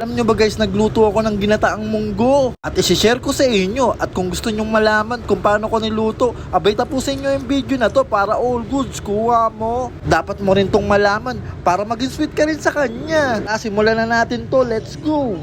Alam nyo ba guys, nagluto ako ng ginataang munggo at isi-share ko sa inyo. At kung gusto nyong malaman kung paano ko niluto, abay tapusin nyo yung video na to para all goods. Kuha mo. Dapat mo rin tong malaman para maging sweet ka rin sa kanya. Simulan na natin to. Let's go!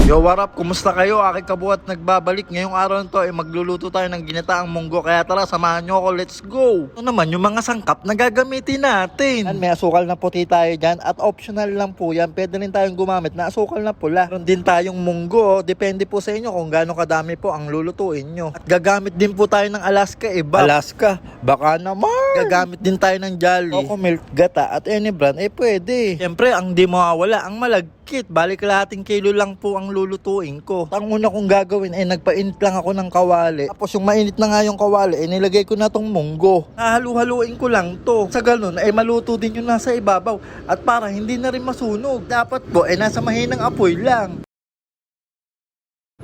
Yo, what up? Kumusta kayo? Aking kabuhat nagbabalik. Ngayong araw na to ay magluluto tayo ng ginataang munggo. Kaya tara, samahan nyo ako. Let's go! Ito naman yung mga sangkap na gagamitin natin. May asukal na puti tayo dyan at optional lang po yan. Pwede rin tayong gumamit na asukal na pula. Meron din tayong munggo. Depende po sa inyo kung gaano kadami po ang lulutuin nyo. At gagamit din po tayo ng Alaska iba. Alaska? Baka naman! Gagamit din tayo ng Jolly, Coco Milk, Gata at any brand. Pwede. Siyempre, ang di mawawala, ang malagkit. Balik kalahating kilo lang po ang lulutuin ko. Ang una kong gagawin ay nagpainit lang ako ng kawali. Tapos yung mainit na nga yung kawali, nilagay ko na tong munggo. Hahalu-haluin ko lang to. Sa ganun ay maluto din yung nasa ibabaw. At para hindi na rin masunog, dapat po ay nasa mahinang apoy lang.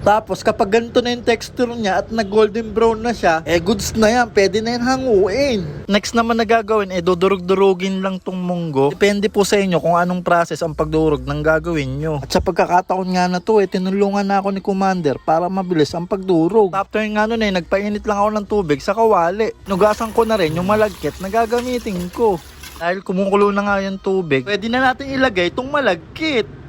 Tapos kapag ganito na yung texture niya at nag-golden brown na siya, goods na yan, pwede na yan hanguin. Next naman na gagawin, dudurog-durugin lang tong munggo. Depende po sa inyo kung anong process ang pagdurog ng gagawin nyo. At sa pagkakataon nga na to, tinulungan na ako ni Commander para mabilis ang pagdurog. After nga nun nagpainit lang ako ng tubig sa kawali. Nugasan ko na rin yung malagkit na gagamitin ko. Dahil kumukulo na nga yung tubig, pwede na natin ilagay itong malagkit.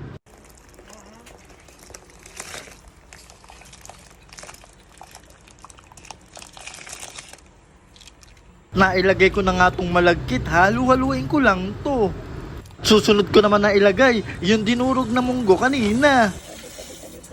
Nailagay ko na nga itong malagkit, halu-haluin ko lang to. Susunod ko naman na ilagay yung dinurog na munggo kanina.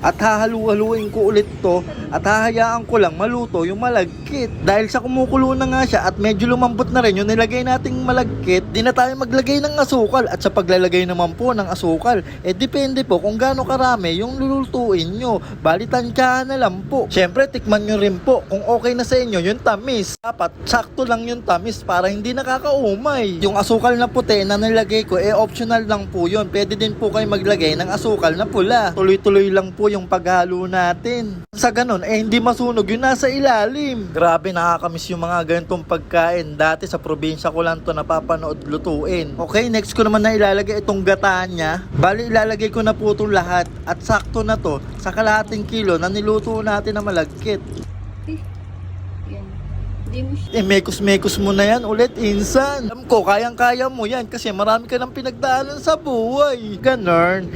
At hahalu-haluin ko ulit to at hahayaan ko lang maluto yung malagkit. Dahil sa kumukulo na nga siya at medyo lumambot na rin yung nilagay nating malagkit, di na tayo maglagay ng asukal. At sa paglalagay naman po ng asukal, depende po kung gaano karami yung lulutuin nyo. Bali tansyahan na lang po. Syempre tikman nyo rin po kung okay na sa inyo yung tamis. Dapat sakto lang yung tamis para hindi nakakaumay. Yung asukal na puti na nilagay ko optional lang po yun. Pwede din po kayo maglagay ng asukal na pula. Tuloy-tuloy lang po yung paghalo natin. Sa ganun, hindi masunog yung nasa ilalim. Grabe, nakakamiss yung mga ganitong pagkain. Dati sa probinsya ko lang to napapanood lutuin. Okay, next ko naman na ilalagay itong gata niya. Bali, ilalagay ko na po itong lahat. At sakto na to sa kalahating kilo na niluto natin na malagkit. Mekos-mekos mo na yan ulit, insan. Alam ko, kayang-kaya mo yan kasi marami ka ng pinagdaanan sa buhay. Ganun.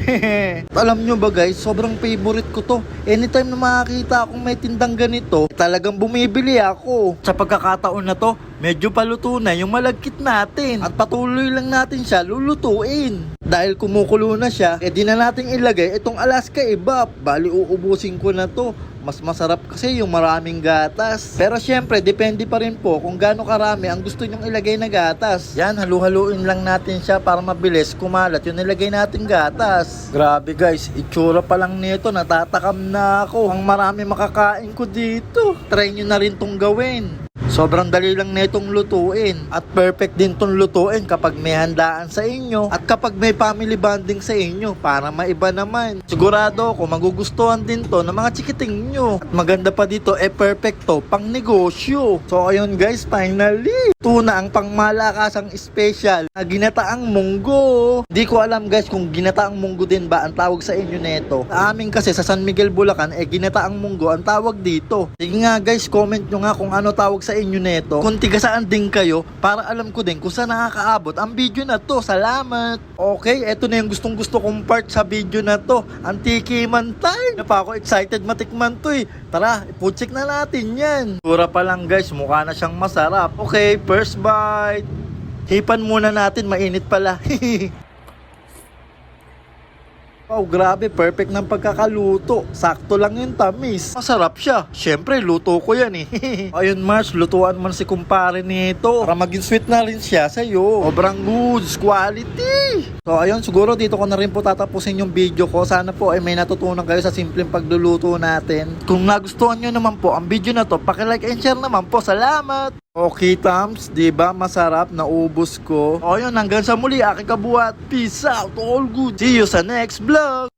Alam nyo ba guys, sobrang favorite ko to. Anytime na makakita akong may tindang ganito, talagang bumibili ako. Sa pagkakataon na to, medyo paluto na yung malagkit natin. At patuloy lang natin siya lulutuin. Dahil kumukulo na siya, di na natin ilagay itong Alaska Evap. Bali, uubusin ko na to. Mas masarap kasi yung maraming gatas. Pero syempre, depende pa rin po kung gaano karami ang gusto nyong ilagay na gatas. Yan, halu-haluin lang natin siya para mabilis kumalat yung nilagay nating gatas. Grabe guys, itsura pa lang nito, natatakam na ako. Ang marami makakain ko dito. Try nyo na rin tong gawin. Sobrang dali lang netong lutuin at perfect din tong lutuin kapag may handaan sa inyo at kapag may family bonding sa inyo para maiba naman. Sigurado ako magugustuhan din to ng mga chikiting nyo. At maganda pa dito, perfect to pang negosyo. So ayun guys, finally, ito na ang pangmalakasang special na ginataang munggo. Hindi ko alam guys kung ginataang munggo din ba ang tawag sa inyo neto. Sa amin kasi sa San Miguel, Bulacan, ginataang munggo ang tawag dito. Sige nga guys, comment nyo nga kung ano tawag sa inyo neto. Kung tigasaan din kayo para alam ko din kung saan nakakaabot ang video na to. Salamat! Okay, eto na yung gustong gusto kong part sa video na to. Antikiman time! Na pa ako excited matikman to eh. Tara, ipo-check na natin yan. Pura pa lang guys, mukha na siyang masarap. Okay, first bite. Hipan muna natin, mainit pala. Wow, grabe, perfect ng pagkakaluto. Sakto lang yung tamis. Masarap siya. Syempre, luto ko yan eh. Ayun Mars, lutuan man si kumpare nito para maging sweet na rin siya sa'yo. Sobrang goods, quality. So ayun, siguro dito ko na rin po tatapusin yung video ko. Sana po ay may natutunan kayo sa simpleng pagluluto natin. Kung nagustuhan nyo naman po ang video na to, paki-like and share naman po. Salamat! Okay, Tams, diba masarap, naubos ko. O yun, hanggang sa muli, aking kabuhat. Peace out, all good. See you sa next vlog.